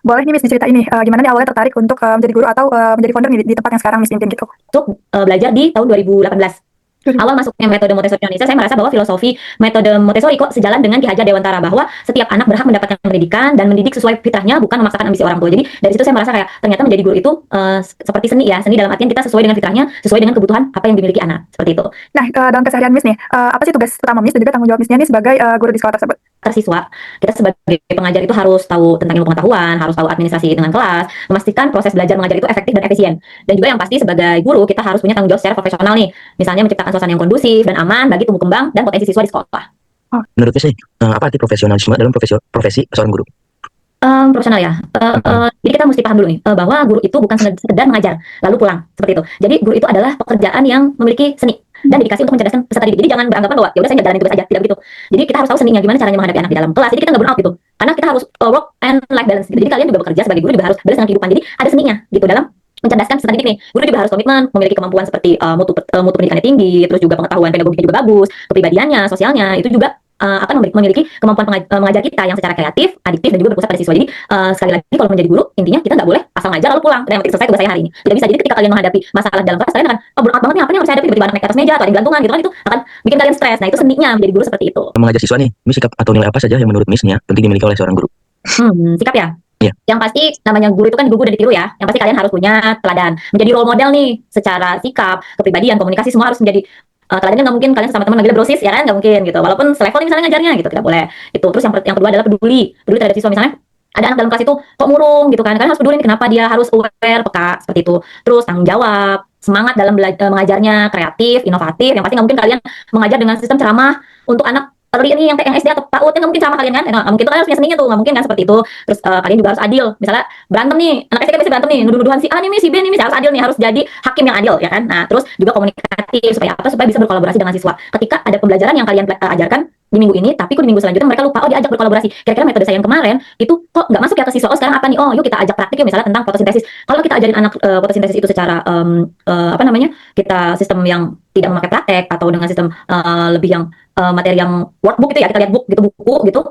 Boleh nih Miss diceritain nih, gimana nih awalnya tertarik untuk, menjadi guru atau, menjadi founder nih di tempat yang sekarang Miss pimpin gitu? Untuk belajar di tahun 2018. Awal masuknya metode Montessori Indonesia, saya merasa bahwa filosofi metode Montessori kok sejalan dengan Ki Hajar Dewantara, bahwa setiap anak berhak mendapatkan pendidikan dan mendidik sesuai fitrahnya, bukan memaksakan ambisi orang tua. Jadi dari situ saya merasa kayak ternyata menjadi guru itu seperti seni ya, seni dalam artian kita sesuai dengan fitrahnya, sesuai dengan kebutuhan apa yang dimiliki anak, seperti itu. Nah, dalam keseharian Miss nih, apa sih tugas utama Miss dan juga tanggung jawab Miss-nya nih sebagai, guru di sekolah tersebut? Tersiswa, kita sebagai pengajar itu harus tahu tentang ilmu pengetahuan, harus tahu administrasi dengan kelas, memastikan proses belajar mengajar itu efektif dan efisien. Dan juga yang pasti sebagai guru kita harus punya tanggung jawab secara profesional nih, misalnya menciptakan suasana yang kondusif dan aman bagi tumbuh kembang dan potensi siswa di sekolah. Menurut Miss nih, apa arti profesionalisme dalam profesi seorang guru? Profesional ya. Jadi kita mesti paham dulu nih bahwa guru itu bukan sekedar mengajar lalu pulang seperti itu. Jadi guru itu adalah pekerjaan yang memiliki seni dan dedikasi untuk mencerdaskan peserta didik. Jadi jangan beranggapan bahwa ya udah saya nggak jalanin tugas aja, tidak begitu. Jadi kita harus tahu seninya gimana caranya menghadapi anak di dalam kelas. Jadi kita nggak burn out gitu. Karena kita harus work and life balance gitu. Jadi kalian juga bekerja sebagai guru juga harus balance dengan kehidupan. Jadi ada seninya gitu dalam mencerdaskan peserta didik nih. Guru juga harus komitmen, memiliki kemampuan seperti mutu pendidikannya tinggi, terus juga pengetahuan pedagogiknya juga bagus, kepribadiannya, sosialnya itu juga memiliki kemampuan mengajar kita yang secara kreatif, adiktif dan juga berpusat pada siswa. Jadi sekali lagi kalau menjadi guru intinya kita nggak boleh asal ngajar lalu pulang dan yang penting selesai tugas saya hari ini. Tidak bisa. Jadi ketika kalian menghadapi masalah dalam kelas kalian akan burn out banget nih, apa yang harus saya hadapi, tiba-tiba anak naik ke atas meja atau ada yang gelantungan gitu kan, itu akan bikin kalian stres. Nah itu seninya menjadi guru seperti itu. Mengajar siswa nih, Miss sikap atau nilai apa saja yang menurut Miss-nya penting dimiliki oleh seorang guru? Sikap ya. Iya. Yang pasti namanya guru itu kan gugu dan ditiru ya. Yang pasti kalian harus punya teladan, menjadi role model nih secara sikap, kepribadian, komunikasi semua harus menjadi teladannya. Nggak mungkin kalian sama teman manggilnya brosis ya kan, nggak mungkin gitu. Walaupun selevel nih misalnya ngajarnya gitu, tidak boleh. Itu. Terus yang kedua adalah peduli terhadap siswa. Misalnya ada anak dalam kelas itu kok murung gitu kan, kalian harus peduli nih kenapa dia harus aware, peka seperti itu. Terus tanggung jawab, semangat dalam mengajarnya, kreatif, inovatif. Yang pasti nggak mungkin kalian mengajar dengan sistem ceramah untuk anak early ini yang SD atau PAUD, nggak mungkin sama kalian kan, nggak mungkin. Itu kalian harus punya seninya tuh, nggak mungkin kan seperti itu. Terus kalian juga harus adil. Misalnya berantem nih, anak SD kan biasa berantem nih, nuduh-nuduhan si A nih, si B nih, harus adil nih, harus jadi hakim yang adil ya kan. Nah terus juga komunikatif, supaya apa, supaya bisa berkolaborasi dengan siswa. Ketika ada pembelajaran yang kalian ajarkan di minggu ini, tapi kok di minggu selanjutnya mereka lupa, diajak berkolaborasi. Kira-kira metode saya yang kemarin itu kok nggak masuk ya ke siswa, sekarang apa nih, yuk kita ajak praktik yuk, misalnya tentang fotosintesis. Kalau kita ajarin anak fotosintesis itu secara kita sistem yang tidak memakai praktek atau dengan sistem lebih yang materi yang workbook gitu ya, kita lihat buku gitu,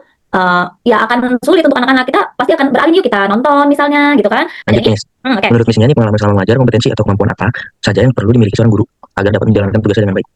ya akan sulit untuk anak-anak. Kita pasti akan beralih, yuk kita nonton misalnya gitu kan. Lanjut, Miss. Menurut Miss-nya nih, pengalaman selama mengajar, kompetensi atau kemampuan apa saja yang perlu dimiliki seorang guru agar dapat menjalankan tugasnya dengan baik?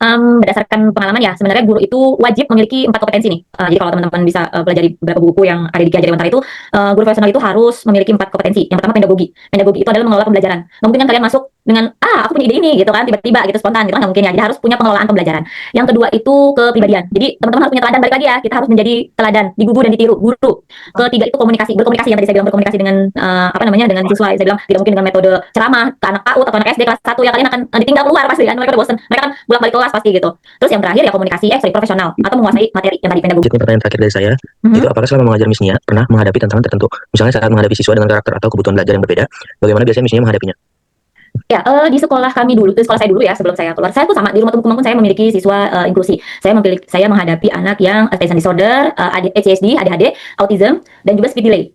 Berdasarkan pengalaman ya, sebenarnya guru itu wajib memiliki 4 kompetensi nih. Jadi kalau teman-teman bisa pelajari beberapa buku yang ada di Ki Hajar Dewantara itu, guru profesional itu harus memiliki 4 kompetensi. Yang pertama pedagogi. Pedagogi itu adalah mengelola pembelajaran. Nggak mungkin kan kalian masuk dengan aku punya ide ini gitu kan, tiba-tiba gitu spontan gitu kan, nggak mungkin ya. Jadi harus punya pengelolaan pembelajaran. Yang kedua itu kepribadian. Jadi teman-teman harus punya teladan, balik lagi ya, kita harus menjadi teladan, digugu dan ditiru guru. Ketiga itu komunikasi, berkomunikasi yang tadi saya bilang, berkomunikasi dengan dengan siswa. Saya bilang tidak mungkin dengan metode ceramah ke anak PAUD atau anak SD kelas 1 ya, kalian akan ditinggal keluar pasti kan, mereka udah bosan, mereka kan bolak-balik kelas pasti gitu. Terus yang terakhir ya komunikasi profesional atau menguasai materi yang tadi pedagogi. Pertanyaan terakhir dari saya, itu apakah selama mengajar Miss-nya pernah menghadapi tantangan tertentu? Misalnya saat menghadapi siswa dengan karakter atau kebutuhan belajar yang berbeda, bagaimana biasanya Miss-nya menghadapinya? Ya, di sekolah kami dulu, di sekolah saya dulu ya, sebelum saya keluar, saya tuh sama di rumah tumbuh kembang pun saya memiliki siswa inklusi. Saya menghadapi anak yang attention disorder, ADHD, ADHD, autism, dan juga speed delay.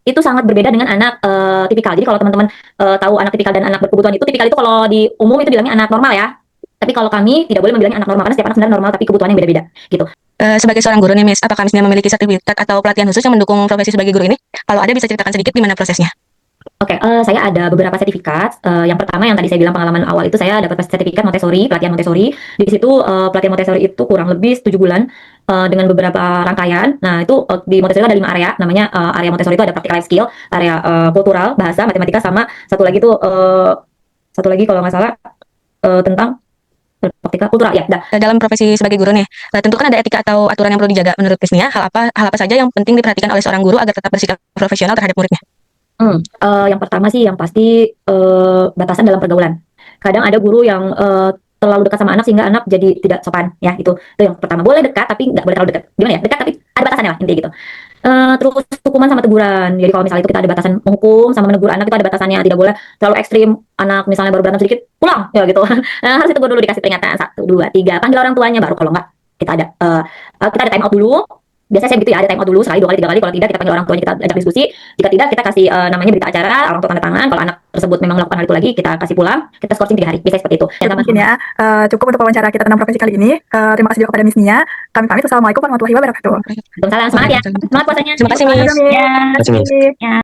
Itu sangat berbeda dengan anak tipikal. Jadi kalau teman-teman tahu anak tipikal dan anak berkebutuhan itu, tipikal itu kalau di umum itu bilangnya anak normal ya. Tapi kalau kami tidak boleh membilangnya anak normal, karena setiap anak sebenarnya normal, tapi kebutuhannya beda-beda gitu. Sebagai seorang guru nih Miss, apakah Miss-nya memiliki sertifikat atau pelatihan khusus yang mendukung profesi sebagai guru ini? Kalau ada bisa ceritakan sedikit gimana prosesnya? Oke, saya ada beberapa sertifikat. Yang pertama yang tadi saya bilang pengalaman awal itu, saya dapat sertifikat Montessori, pelatihan Montessori. Di situ pelatihan Montessori itu kurang lebih 7 bulan dengan beberapa rangkaian. Nah itu di Montessori ada 5 area, namanya area Montessori itu ada practical life skill, area kultural, bahasa, matematika, sama satu lagi tuh kalau nggak salah tentang praktika kultural ya. Dalam profesi sebagai guru nih, tentu kan ada etika atau aturan yang perlu dijaga. Menurut Miss-nya, hal apa saja yang penting diperhatikan oleh seorang guru agar tetap bersikap profesional terhadap muridnya? Yang pertama sih yang pasti batasan dalam pergaulan. Kadang ada guru yang terlalu dekat sama anak sehingga anak jadi tidak sopan ya. Itu yang pertama. Boleh dekat tapi nggak boleh terlalu dekat. Gimana ya? Dekat tapi ada batasannya lah, intinya gitu. Terus hukuman sama teguran. Jadi kalau misalnya itu kita ada batasan menghukum sama menegur anak, itu ada batasannya. Tidak boleh terlalu ekstrim. Anak misalnya baru berantem sedikit, pulang ya gitu. Harus ditegur dulu, dikasih peringatan 1, 2, 3, panggil orang tuanya, baru kalau nggak kita ada time out dulu. biasanya saya gitu ya, ada time out dulu sekali, 2 kali, 3 kali, kalau tidak kita panggil orang tuanya, kita ajak diskusi, jika tidak kita kasih namanya berita acara, orang tua tanda tangan, kalau anak tersebut memang melakukan hal itu lagi, kita kasih pulang, kita skorsing 3 hari, biasanya seperti itu. Ya, mungkin ya, cukup untuk wawancara kita tentang profesi kali ini. Terima kasih juga kepada Miss Nia. Kami pamit. Wassalamualaikum warahmatullahi wabarakatuh. Waalaikumsalam, semangat ya, semangat puasanya. Terima kasih, Miss. Ya. Terima kasih, Miss. Ya.